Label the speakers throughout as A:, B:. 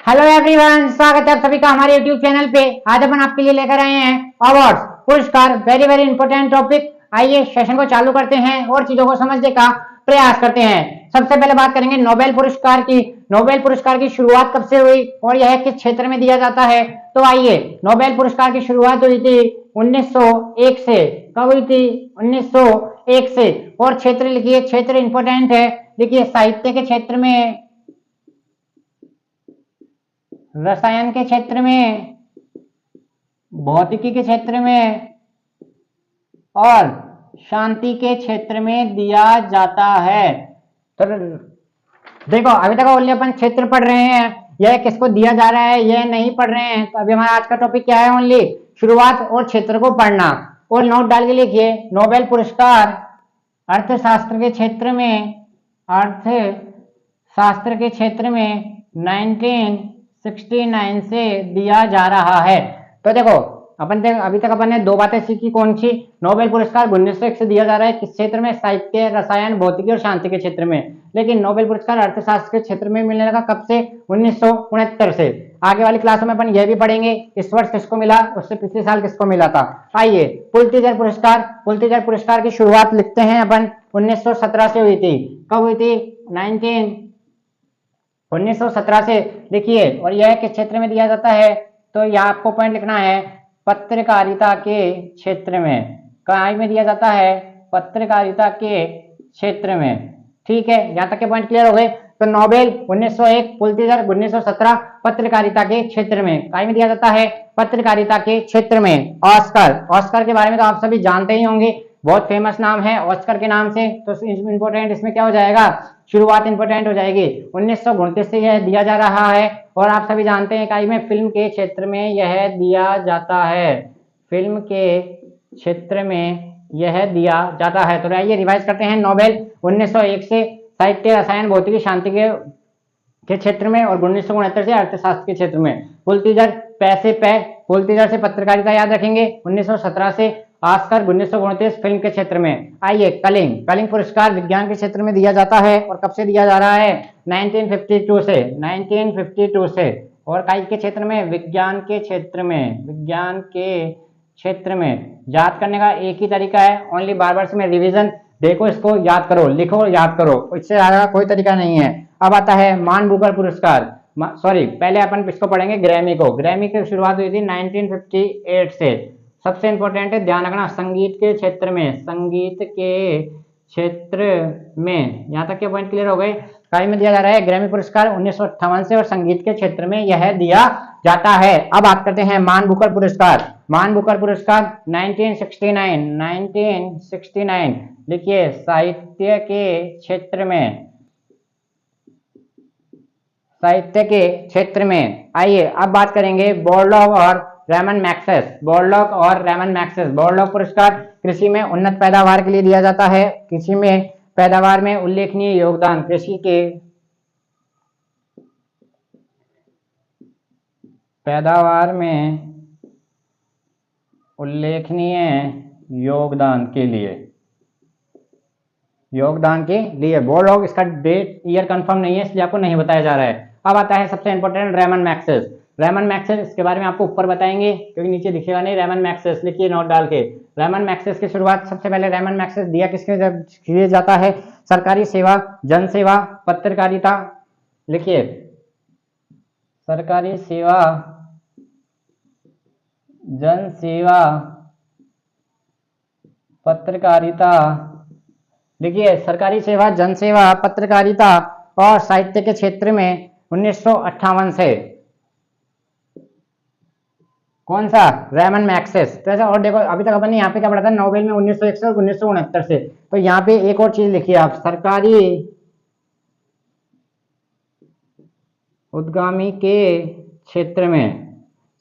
A: Hello everyone, स्वागत है आप सभी का हमारे यूट्यूब चैनल पे। आज अपन आपके लिए लेकर आए हैं अवार्ड्स, पुरस्कार, वेरी वेरी इंपॉर्टेंट टॉपिक। आइए सेशन को चालू करते हैं और चीजों को समझने का प्रयास करते हैं। सबसे पहले बात करेंगे नोबेल पुरस्कार की। नोबेल पुरस्कार की शुरुआत कब से हुई और यह किस क्षेत्र में दिया जाता है? तो आइए, नोबेल पुरस्कार की शुरुआत हुई थी 1901 से। कब हुई थी? 1901 से। और क्षेत्र लिखिए, क्षेत्र इंपॉर्टेंट है। देखिए, साहित्य के क्षेत्र में, रसायन के क्षेत्र में, भौतिकी के क्षेत्र में और शांति के क्षेत्र में दिया जाता है। तो देखो, अभी तक ओनली अपन क्षेत्र पढ़ रहे हैं, यह किसको दिया जा रहा है यह नहीं पढ़ रहे हैं। तो अभी हमारा आज का टॉपिक क्या है? ओनली शुरुआत और क्षेत्र को पढ़ना। और नोट डाल के लिखिए, नोबेल पुरस्कार अर्थशास्त्र के क्षेत्र में, अर्थशास्त्र के क्षेत्र में 1969 से दिया जा रहा है। तो देखो, अभी तक अपन ने दो बातें सीखी। कौन सी? नोबेल पुरस्कार 1901 से दिया जा रहा है। किस क्षेत्र में? साहित्य, रसायन, भौतिकी और शांति के क्षेत्र में। लेकिन नोबेल पुरस्कार अर्थशास्त्र के क्षेत्र में मिलने लगा कब से? 1969 से। आगे वाली क्लासों में अपन यह भी पढ़ेंगे इस वर्ष किसको मिला, उससे पिछले साल किसको मिला था। आइए, पुलित्जर पुरस्कार। पुलित्जर पुरस्कार की शुरुआत लिखते हैं अपन 1917 से हुई थी। कब हुई थी? 1917 से लिखिए। और यह किस क्षेत्र में दिया जाता है? तो यहाँ आपको पॉइंट लिखना है, पत्रकारिता के क्षेत्र में। कहाँ में दिया जाता है? पत्रकारिता के क्षेत्र में। ठीक है, यहाँ तक के पॉइंट क्लियर हो गए। तो नोबेल 1901, पुलित्जर 1917, पत्रकारिता के क्षेत्र में। कहाँ में दिया जाता है? पत्रकारिता के क्षेत्र में। ऑस्कर, ऑस्कर के बारे में तो आप सभी जानते ही होंगे, बहुत फेमस नाम है ऑस्कर के नाम से। तो इंपोर्टेंट इसमें क्या हो जाएगा? शुरुआत इंपोर्टेंट हो जाएगी। 1929 से यह दिया जा रहा है। और आप सभी जानते हैं इकाई में फिल्म के क्षेत्र में यह दिया जाता है। फिल्म के क्षेत्र में यह दिया जाता है। तो आइए रिवाइज करते हैं। नोबेल 1901 से साहित्य, रसायन, भौतिकी, शांति के क्षेत्र में, और 1969 से अर्थशास्त्र के क्षेत्र में। पुलित्जर पुलित्जर से पत्रकारिता याद रखेंगे। 1917 से ऑस्कर, 1929 फिल्म के क्षेत्र में। आइए, कलिंग पुरस्कार विज्ञान के क्षेत्र में दिया जाता है। और कब से दिया जा रहा है? 1952 से। 1952 से। और काई के क्षेत्र में? विज्ञान के क्षेत्र में। विज्ञान के क्षेत्र में। याद करने का एक ही तरीका है, ओनली बार बार से मैं रिवीजन। देखो, इसको याद करो, लिखो, याद करो, इससे ज्यादा कोई तरीका नहीं है। अब आता है मान बुकर पुरस्कार। सॉरी, पहले अपन इसको पढ़ेंगे ग्रैमी को। ग्रैमी की शुरुआत हुई थी 1958 से। सबसे इंपॉर्टेंट है, ध्यान रखना, संगीत के क्षेत्र में। संगीत के क्षेत्र में। यहाँ तक के पॉइंट क्लियर हो गए। काय में दिया जा रहा है? ग्रैमी पुरस्कार 1958 से, और संगीत के क्षेत्र में यह दिया जाता है। अब बात करते हैं मान बुकर पुरस्कार। मान बुकर पुरस्कार 1969 लिखिए, साहित्य के क्षेत्र में। साहित्य के क्षेत्र में। आइए, अब बात करेंगे बोरलॉग और रेमन मैग्सेस। बोरलॉग और रेमन मैग्सेस। बोरलॉग पुरस्कार कृषि में उन्नत पैदावार के लिए दिया जाता है। कृषि में पैदावार में उल्लेखनीय योगदान। कृषि के पैदावार में उल्लेखनीय योगदान के लिए बोरलॉग। इसका डेट ईयर कंफर्म नहीं है, इसलिए आपको नहीं बताया जा रहा है। अब आता है सबसे important, Ramon Magsaysay. Ramon Magsaysay, इसके बारे में आपको ऊपर बताएंगे क्योंकि नीचे दिखेगा नहीं। रेमन मैग्सेस लिखिए नोट डाल के। रेमन मैग्सेस की शुरुआत, सबसे पहले रेमन मैग्सेस दिया किया जाता है? सरकारी सेवा, जन सेवा, पत्रकारिता। लिखिए, सरकारी सेवा, जन सेवा, पत्रकारिता। लिखिए, सरकारी सेवा, जन सेवा, पत्रकारिता और साहित्य के क्षेत्र में 1958 से। कौन सा? Ramon Magsaysay. तो ऐसा, और देखो, अभी तक अपन ने यहाँ पे क्या पढ़ा था? नोबेल में 1901 से और 1969 से। तो यहाँ पे एक और चीज लिखिए आप, सरकारी उद्यमी के क्षेत्र में।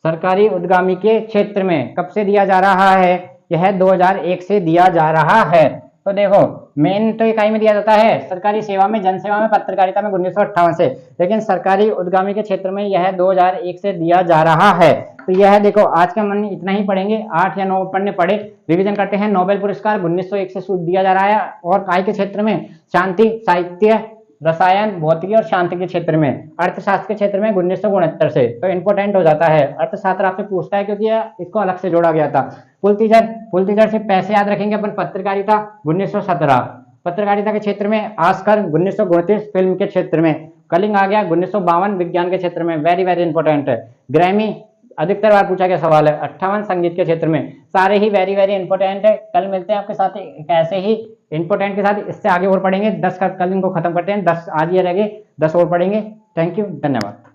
A: सरकारी उद्यमी के क्षेत्र में कब से दिया जा रहा है? यह 2001 से दिया जा रहा है। तो देखो, मेन तो इकाई में दिया जाता है सरकारी सेवा में, जन सेवा में, पत्रकारिता में 1958 से। लेकिन सरकारी उद्यमी के क्षेत्र में यह 2001 से दिया जा रहा है। तो यह देखो, आज का मन इतना ही पढ़ेंगे, 8 या 9 पढ़ने पड़े। रिवीजन करते हैं। नोबेल पुरस्कार 1901 से दिया जा रहा है। और काय के क्षेत्र में? शांति, साहित्य, रसायन, भौतिकी और शांति के क्षेत्र में, अर्थशास्त्र के क्षेत्र में 1969 से। तो इंपॉर्टेंट हो जाता है, अर्थशास्त्र आपसे पूछता है क्योंकि इसको अलग से जोड़ा गया था। पुलतीजर से पैसे याद रखेंगे अपन, पत्रकारिता 1917, पत्रकारिता के क्षेत्र में आस्कर 1929, फिल्म के क्षेत्र में कलिंग आ गया 1952, विज्ञान के क्षेत्र में, वेरी वेरी इंपॉर्टेंट है। ग्रैमी अधिकतर बार पूछा गया सवाल है 58, संगीत के क्षेत्र में। सारे ही वेरी वेरी इंपॉर्टेंट है। कल मिलते हैं आपके साथ एक ऐसे ही इंपॉर्टेंट के साथ, इससे आगे और पढ़ेंगे। 10 का कल इनको खत्म करते हैं, 10 आज ये रह गए, 10 और पढ़ेंगे। थैंक यू, धन्यवाद।